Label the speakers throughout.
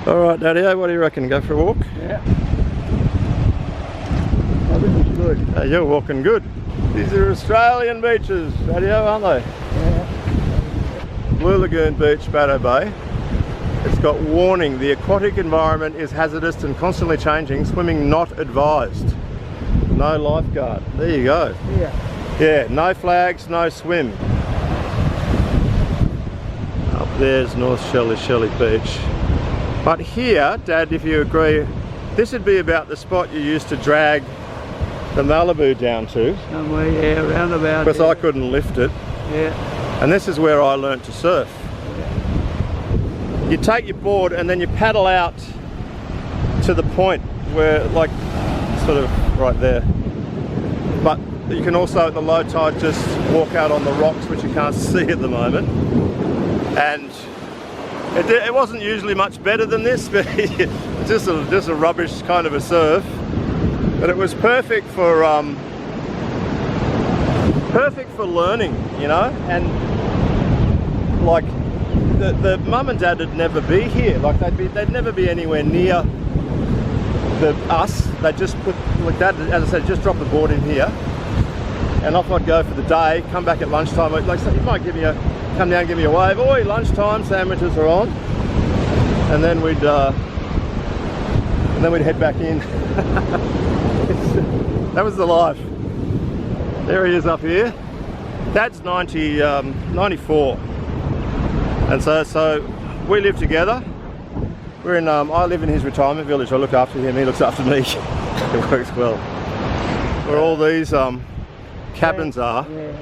Speaker 1: Alright, Daddy-o, what do you reckon? Go for a walk?
Speaker 2: Yeah. Oh, this is good.
Speaker 1: You're walking good. These are Australian beaches, Daddy-o, aren't they?
Speaker 2: Yeah.
Speaker 1: Blue Lagoon Beach, Bateau Bay. It's got warning, the aquatic environment is hazardous and constantly changing, swimming not advised. No lifeguard. There you go.
Speaker 2: Yeah.
Speaker 1: Yeah, no flags, no swim. Up there's North Shelley Beach. But here, Dad, if you agree, this would be about the spot you used to drag the Malibu down to.
Speaker 2: Somewhere, yeah, roundabout.
Speaker 1: Because I couldn't lift it.
Speaker 2: Yeah.
Speaker 1: And this is where I learnt to surf. You take your board and then you paddle out to the point where, like, sort of right there. But you can also at the low tide just walk out on the rocks, which you can't see at the moment. And it wasn't usually much better than this, but just a rubbish kind of a surf. But it was perfect for learning, you know. And like the mum and dad would never be here. Like they'd never be anywhere near us. They'd just put, like that, as I said, just drop the board in here, and off I'd go for the day. Come back at lunchtime. Like so you might come down, give me a wave. Oi, lunchtime, sandwiches are on, and then we'd head back in. That was the life. There he is up here. Dad's 94, and so we live together. We're in. I live in his retirement village. I look after him. He looks after me. It works well. Where all these cabins are.
Speaker 2: Yeah.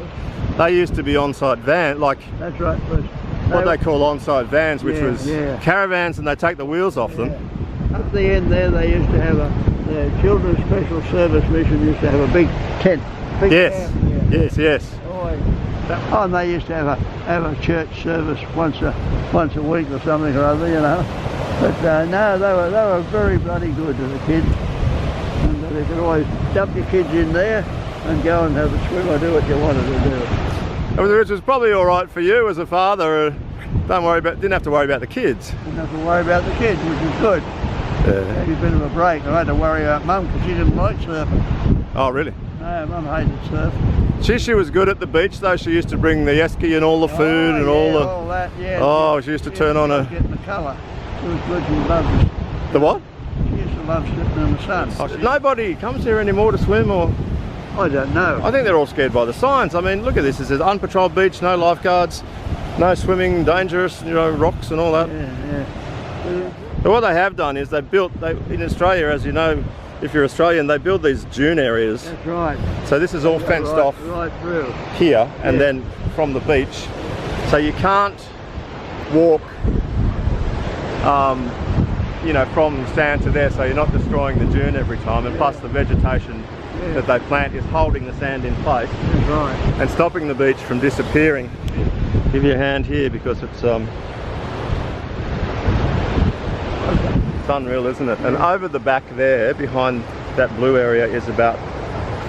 Speaker 1: They used to be on-site van, like
Speaker 2: That's right.
Speaker 1: what they call on-site vans, which was caravans, and they take the wheels off them.
Speaker 2: Up the end there, they used to have the Children's Special Service Mission used to have a big tent. Big
Speaker 1: Yes,
Speaker 2: camp, yeah.
Speaker 1: yes.
Speaker 2: Oh, and they used to have a church service once a week or something or other, you know. But no, they were very bloody good to the kids. And they could always dump your kids in there and go and have a swim or do what you wanted to do.
Speaker 1: Which was probably all right for you as a father. Didn't have to worry about the kids.
Speaker 2: Didn't have to worry about the kids, which was good.
Speaker 1: Yeah.
Speaker 2: Had a bit of a break. I had to worry about Mum because she didn't like surfing.
Speaker 1: Oh, really?
Speaker 2: No, Mum hated surf.
Speaker 1: She was good at the beach though. She used to bring the esky and all the food and all
Speaker 2: that, yeah.
Speaker 1: Oh, she used to turn on a...
Speaker 2: Getting the colour. She was good. She loved it.
Speaker 1: The what?
Speaker 2: She used to love sitting in the sun.
Speaker 1: Oh, nobody comes here anymore to swim, or...
Speaker 2: I don't know.
Speaker 1: I think they're all scared by the signs. I mean, look at this. It says unpatrolled beach, no lifeguards, no swimming, dangerous, you know, rocks and all that.
Speaker 2: Yeah.
Speaker 1: But what they have done is in Australia, as you know, if you're Australian, they build these dune areas.
Speaker 2: That's right.
Speaker 1: So this is all fenced off
Speaker 2: right through
Speaker 1: here, and then from the beach. So you can't walk, you know, from sand to there, so you're not destroying the dune every time. And plus the vegetation that they plant is holding the sand in place.
Speaker 2: That's right.
Speaker 1: And stopping the beach from disappearing. Give you a hand here because it's unreal, isn't it? And over the back there, behind that blue area, is about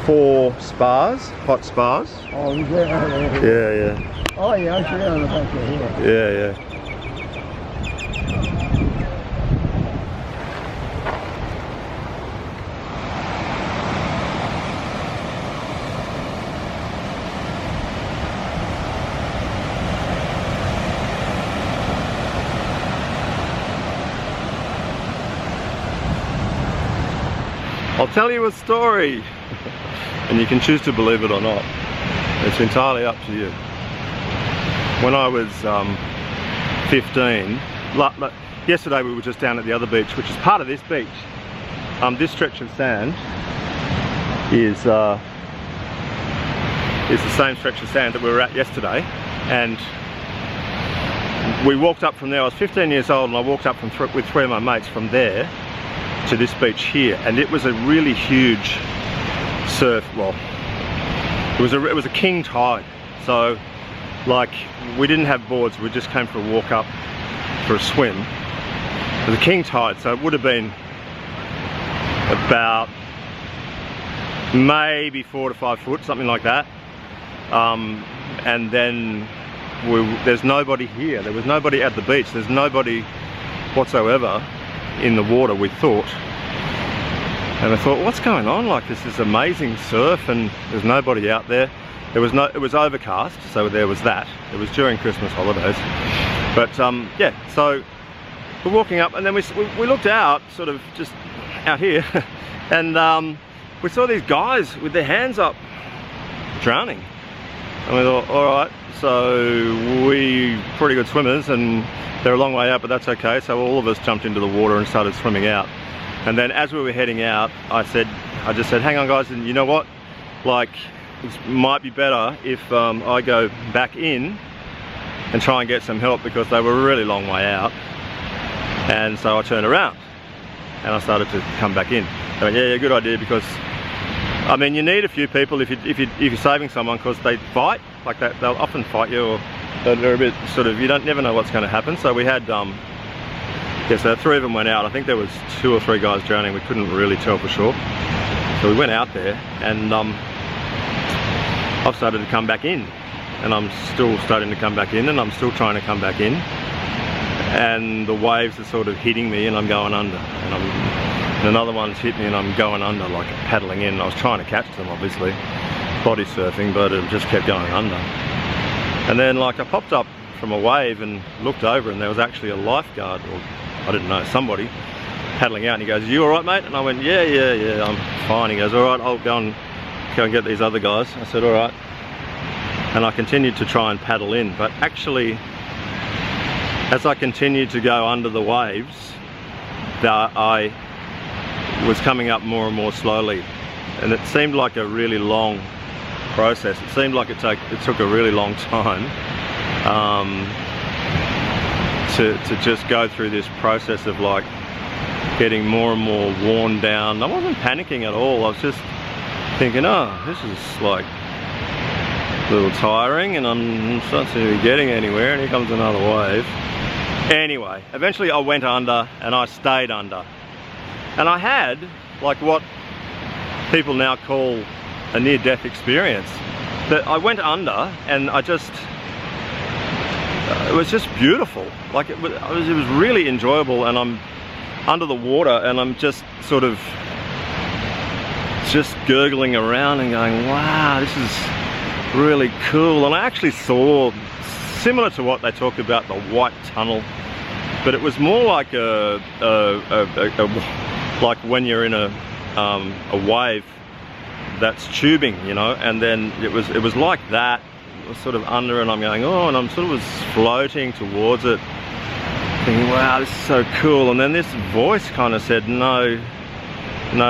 Speaker 1: 4 spas, hot spas.
Speaker 2: Oh, is that?
Speaker 1: Yeah.
Speaker 2: Oh, yeah, I see it on the back of here.
Speaker 1: Yeah. I'll tell you a story, and you can choose to believe it or not. It's entirely up to you. When I was 15, yesterday we were just down at the other beach, which is part of this beach. This stretch of sand is the same stretch of sand that we were at yesterday, and we walked up from there. I was 15 years old, and I walked up with 3 of my mates from there to this beach here, and it was a really huge surf. Well, it was a king tide, so like we didn't have boards, we just came for a walk up for a swim. It was a king tide, so it would have been about maybe 4 to 5 foot, something like that. And then there's nobody here. There was nobody at the beach. There's nobody whatsoever. in the water, we thought. And I thought, what's going on? Like, this is amazing surf and there's nobody out there. It was overcast, so there was that. It was during Christmas holidays. But yeah, so we're walking up and then we looked out, sort of just out here, and we saw these guys with their hands up, drowning. And we thought, all right, so we pretty good swimmers and they're a long way out, but that's okay. So all of us jumped into the water and started swimming out. And then as we were heading out, I just said, hang on guys, and you know what? Like, it might be better if I go back in and try and get some help, because they were a really long way out. And so I turned around and I started to come back in. I went, yeah, good idea, because I mean, you need a few people if you're saving someone, because they fight like that. They'll often fight you, or they're a bit sort of, you don't never know what's going to happen. So we had yeah, so 3 of them went out. I think there was 2 or 3 guys drowning. We couldn't really tell for sure. So we went out there, and I've started to come back in, and I'm still starting to come back in, and I'm still trying to come back in, and the waves are sort of hitting me and I'm going under, and another one's hit me and I'm going under, like paddling in. I was trying to catch them, obviously, body surfing, but it just kept going under. And then like I popped up from a wave and looked over, and there was actually a lifeguard, or I didn't know, somebody paddling out, and he goes, "You all right, mate?" And I went, yeah, I'm fine. He goes, all right, I'll go and get these other guys. I said, all right. And I continued to try and paddle in, but actually, as I continued to go under the waves, I was coming up more and more slowly, and it seemed like a really long process. It seemed like it took a really long time to just go through this process of like getting more and more worn down. I wasn't panicking at all. I was just thinking, oh, this is like a little tiring, and I'm not to be getting anywhere, and here comes another wave. Anyway, eventually I went under, and I stayed under. And I had like what people now call a near-death experience. That I went under, and I just, it was just beautiful. Like it was really enjoyable, and I'm under the water and I'm just sort of just gurgling around and going, wow, this is really cool. And I actually saw, similar to what they talk about, the white tunnel, but it was more like like when you're in a wave that's tubing, you know, and then it was like that. It was sort of under, and I'm going, oh, and I'm sort of was floating towards it, thinking, wow, this is so cool. And then this voice kind of said, no,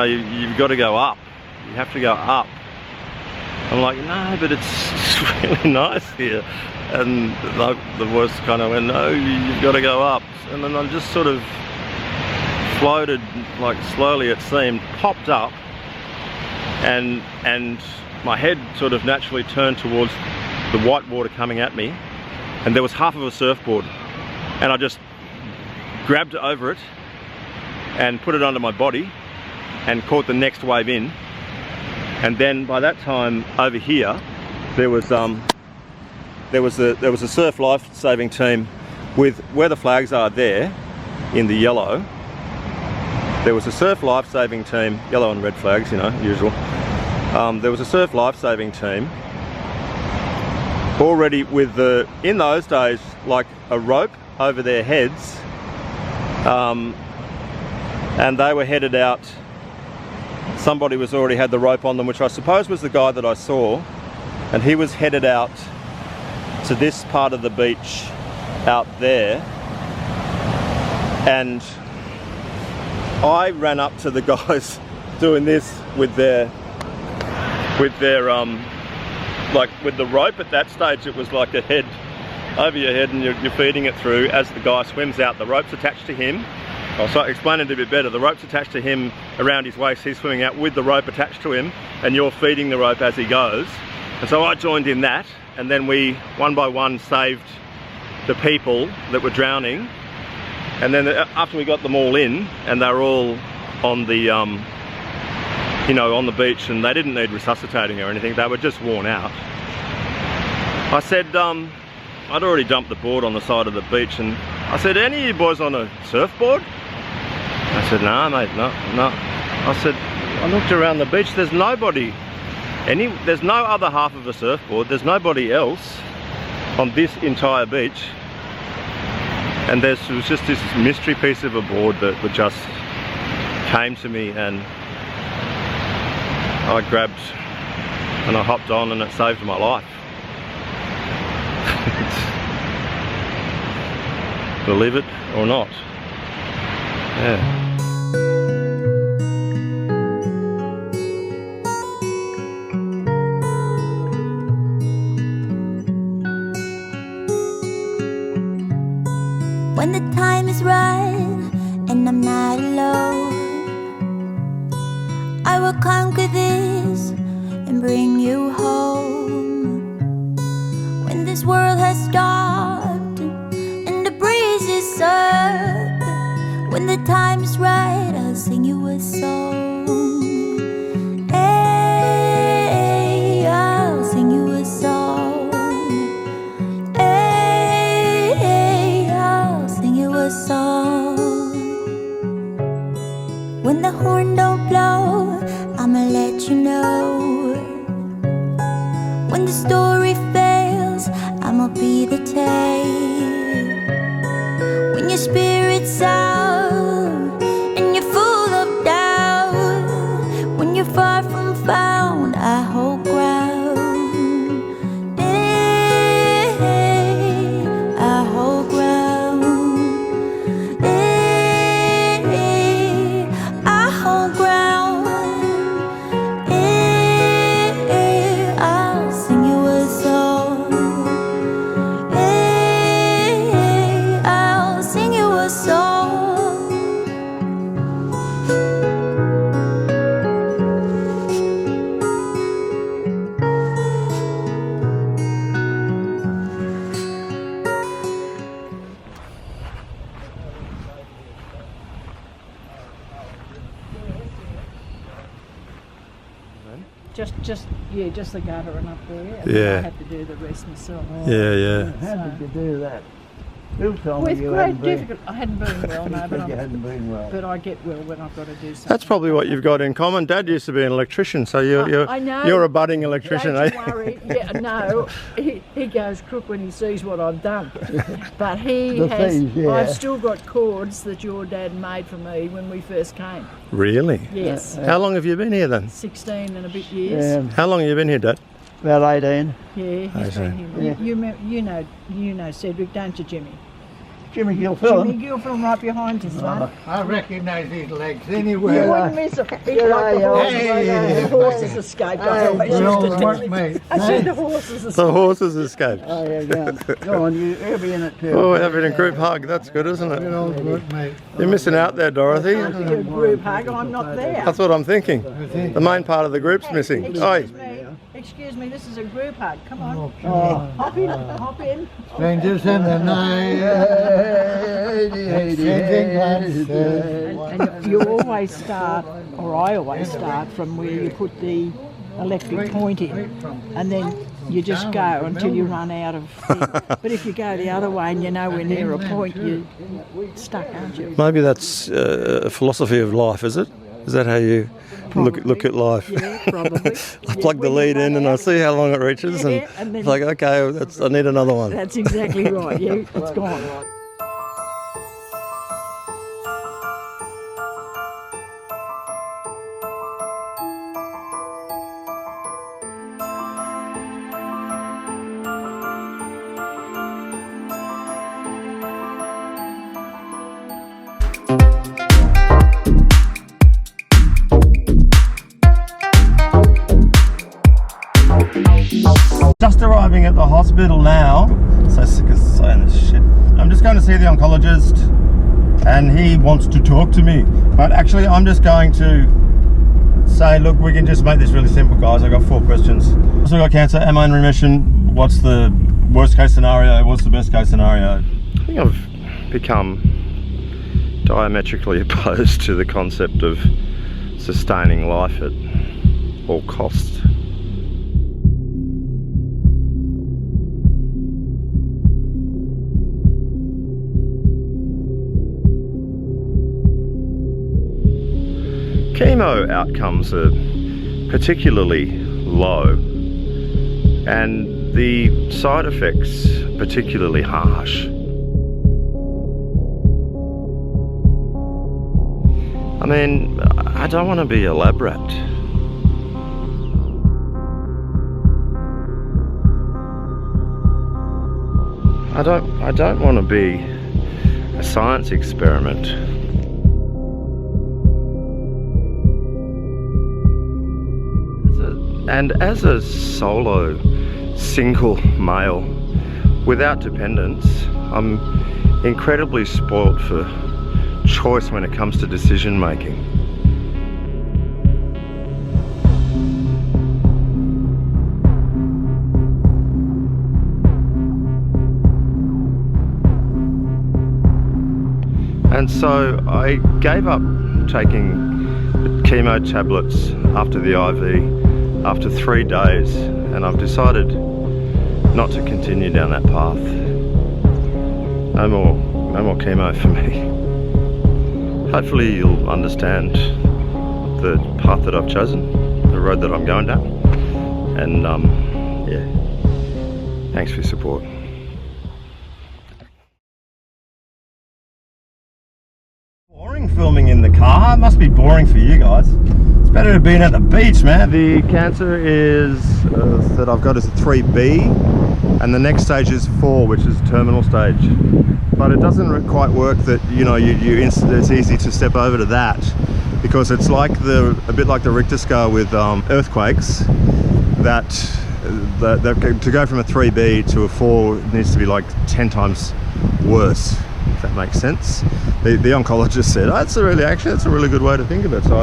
Speaker 1: you've got to go up. You have to go up. I'm like, no, but it's really nice here. And the voice kind of went, no, you've got to go up. And then I just sort of floated, like slowly it seemed, popped up, and my head sort of naturally turned towards the white water coming at me, and there was half of a surfboard, and I just grabbed over it and put it under my body and caught the next wave in. And then by that time over here there was a surf life-saving team with where the flags are there in the yellow. There was a surf life-saving team, yellow and red flags, you know, usual. There was a surf life-saving team already with in those days, like a rope over their heads, and they were headed out. Somebody was already had the rope on them, which I suppose was the guy that I saw, and he was headed out to this part of the beach out there, and I ran up to the guys doing this with their like with the rope. At that stage it was like a head over your head, and you're feeding it through as the guy swims out. The rope's attached to him. I'll explain it a bit better. The rope's attached to him around his waist. He's swimming out with the rope attached to him, and you're feeding the rope as he goes. And so I joined in that, and then we one by one saved the people that were drowning. And then after we got them all in, and they were all on the you know, on the beach, and they didn't need resuscitating or anything, they were just worn out. I said, I'd already dumped the board on the side of the beach, and I said, any of you boys on a surfboard? I said, no, mate, no. I said, I looked around the beach, there's nobody. There's no other half of a surfboard, there's nobody else on this entire beach. And there was just this mystery piece of a board that just came to me, and I grabbed and I hopped on, and it saved my life. Believe it or not. Yeah.
Speaker 3: When the time is right and I'm not alone, I will conquer this and bring you home. When this world has stopped and the breeze is up, when the time is right, I'll sing you a song. Hey, I'll sing you a song. Hey, I'll sing you a song. When the horn don't blow, I'ma let you know. When the story fails, I'ma be the tale. When your spirit's out and you're full of doubt, when you're far from found, I hold ground. Hey, I hold ground. Hey, I hold ground. Hey, I'll sing you a song. Hey, I'll sing you a song.
Speaker 4: Just the gutter and up there. And
Speaker 1: Yeah.
Speaker 4: I had to do the rest myself.
Speaker 1: Yeah.
Speaker 2: How did you do that? Bill told me
Speaker 4: With
Speaker 2: you
Speaker 4: great
Speaker 2: hadn't been.
Speaker 4: difficulty. I hadn't been well, no,
Speaker 2: You hadn't been well.
Speaker 4: but I get well when I've got to do something.
Speaker 1: That's probably what you've got in common. Dad used to be an electrician, so
Speaker 4: I know.
Speaker 1: you're a budding electrician,
Speaker 4: Don't
Speaker 1: eh?
Speaker 4: you worry. Yeah, no, he goes crook when he sees what I've done. But he
Speaker 2: The
Speaker 4: has.
Speaker 2: things, yeah.
Speaker 4: I've still got cords that your dad made for me when we first came.
Speaker 1: Really?
Speaker 4: Yes,
Speaker 1: How long have you been here then?
Speaker 4: 16 and a bit years.
Speaker 1: How long have you been here, Dad?
Speaker 2: About 18.
Speaker 4: Yeah, he's
Speaker 1: see.
Speaker 4: been here. You know Cedric, don't you, Jimmy?
Speaker 2: Jimmy
Speaker 4: Jimmy
Speaker 2: Gilfillan.
Speaker 4: Gilfillan right behind you, son.
Speaker 5: I recognise his legs
Speaker 4: You
Speaker 5: anywhere.
Speaker 4: wouldn't miss him. He's
Speaker 2: G'day,
Speaker 4: like the
Speaker 2: old
Speaker 4: horses.
Speaker 5: mate.
Speaker 4: The horses escaped. I always
Speaker 5: We're
Speaker 4: used
Speaker 5: all
Speaker 4: to tell
Speaker 5: work
Speaker 4: him.
Speaker 5: mates.
Speaker 4: I said the horses escaped.
Speaker 1: The horses escaped.
Speaker 2: Oh, yeah, go on, you'll be in it too.
Speaker 1: Oh, we're having a group hug. That's good, isn't
Speaker 5: We're
Speaker 1: it?
Speaker 5: all work mates.
Speaker 1: You're missing out there, Dorothy.
Speaker 4: Do a group hug. I'm not there.
Speaker 1: That's what I'm thinking. The main part of the group's missing. Oi.
Speaker 4: Excuse me, this is a group hug. Come on.
Speaker 2: Oh.
Speaker 4: Hop in, hop in.
Speaker 5: Strangers in the night.
Speaker 4: And you always start, or I always start, from where you put the electric point in, and then you just go until you run out of thing. But if you go the other way and you're nowhere near a point, you're stuck, aren't you?
Speaker 1: Maybe that's a philosophy of life, is it? Is that how you look at life?
Speaker 4: Yeah, probably.
Speaker 1: I plug the lead in and I see how long it reaches,
Speaker 4: Yeah,
Speaker 1: and
Speaker 4: and then-
Speaker 1: it's like, okay, I need another one.
Speaker 4: That's exactly right. Yeah, it's gone.
Speaker 1: Just arriving at the hospital now. So sick of saying this shit. I'm just going to see the oncologist and he wants to talk to me. But actually I'm just going to say, look, we can just make this really simple, guys. I've got 4 questions. Also got cancer, am I in remission? What's the worst case scenario? What's the best case scenario? I think I've become diametrically opposed to the concept of sustaining life at all costs. chemo outcomes are particularly low, and the side effects particularly harsh. I mean, I don't want to be elaborate. I don't want to be a science experiment. And as a solo, single male without dependents, I'm incredibly spoilt for choice when it comes to decision making. And so I gave up taking the chemo tablets after the IV after 3 days, and I've decided not to continue down that path. No more chemo for me. Hopefully you'll understand the path that I've chosen, the road that I'm going down, and yeah, thanks for your support. Boring filming in the car. It must be boring for you guys. It's better to be at the beach, man. The cancer is that I've got is a 3B, and the next stage is 4, which is terminal stage. But it doesn't quite work that, you know, it's easy to step over to that, because it's like a bit like the Richter scale with earthquakes, that to go from a 3B to a 4 needs to be like 10 times worse, if that makes sense. The oncologist said, oh, that's a really good way to think of it. So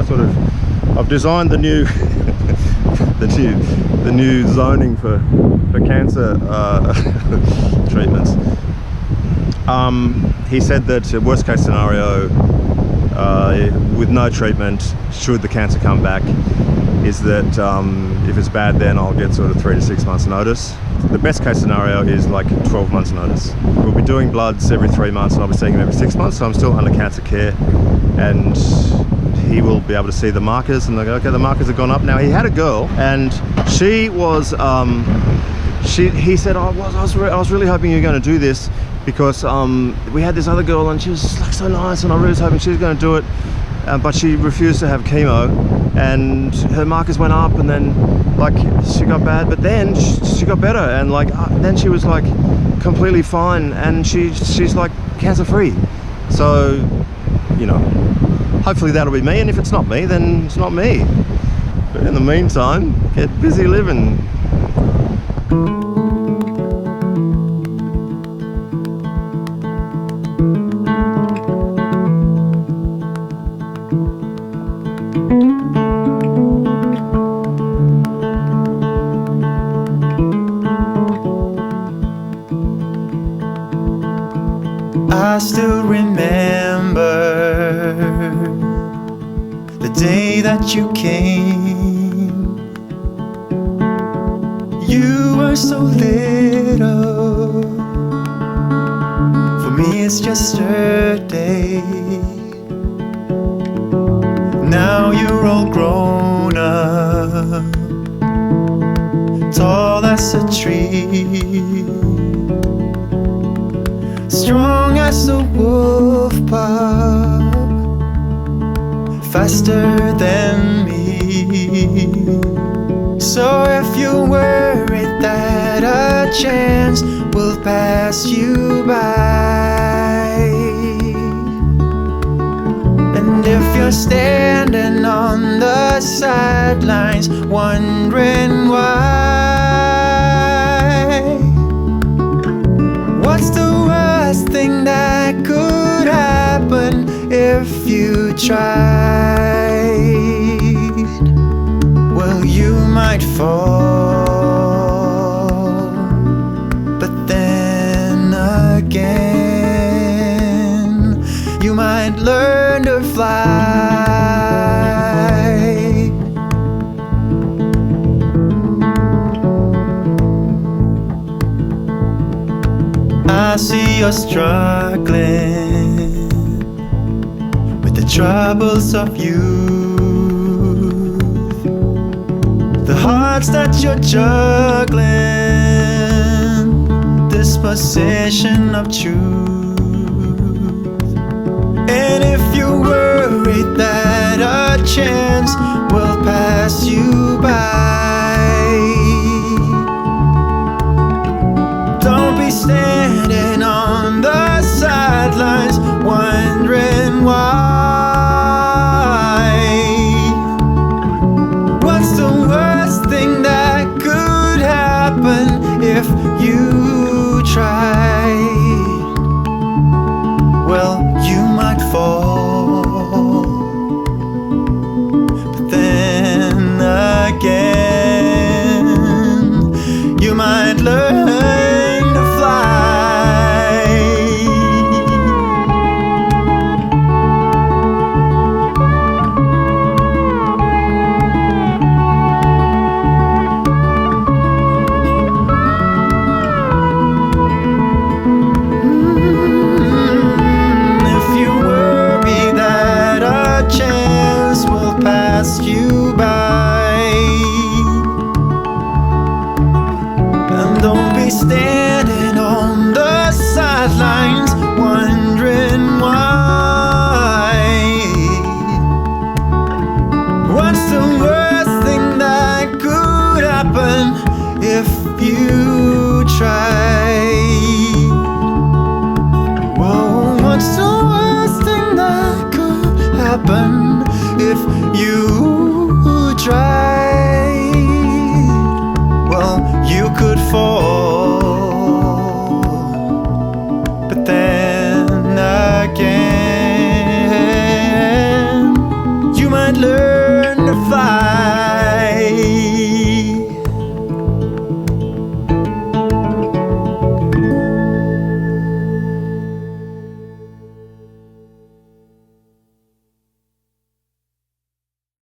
Speaker 1: I've designed the new the new zoning for cancer treatments. He said that worst case scenario, with no treatment, should the cancer come back, is that if it's bad, then I'll get sort of 3 to 6 months notice. The best case scenario is like 12 months notice. We'll be doing bloods every 3 months, and I'll be seeing him every 6 months, so I'm still under cancer care, and he will be able to see the markers, and they'll go, okay, the markers have gone up. Now, he had a girl, and she was, he said, I was really hoping you were going to do this, because we had this other girl, and she was like so nice, and I really was hoping she was going to do it, but she refused to have chemo, and her markers went up, and then like she got bad, but then she got better, and like then she was like completely fine, and she's like cancer free. So, you know, hopefully that'll be me, and if it's not me, then it's not me. But in the meantime, get busy living.
Speaker 6: I still remember the day that you came. You were so little, for me it's just a day. Now you're all grown up, tall as a tree, strong as a wolf pup, faster than me. So if you're worried that a chance will pass you by, and if you're standing on the sidelines wondering why, what's the worst thing that could happen if you tried? Well, you might fall, but then again, you might learn to fly. I see you're struggling with the troubles of youth. hearts that you're juggling, this possession of truth. And if you're worried that a chance will pass you by, don't be standing on the sidelines wondering why. What's the worst thing that could happen if you tried? Well, you might fall, but then again, you might learn to fly. If you worry that a chance will pass you by, and don't be standing on the sidelines wondering why. What's the worst thing that could happen if you tried? Whoa, what's the worst thing that could happen if you tried? Well, you could fall.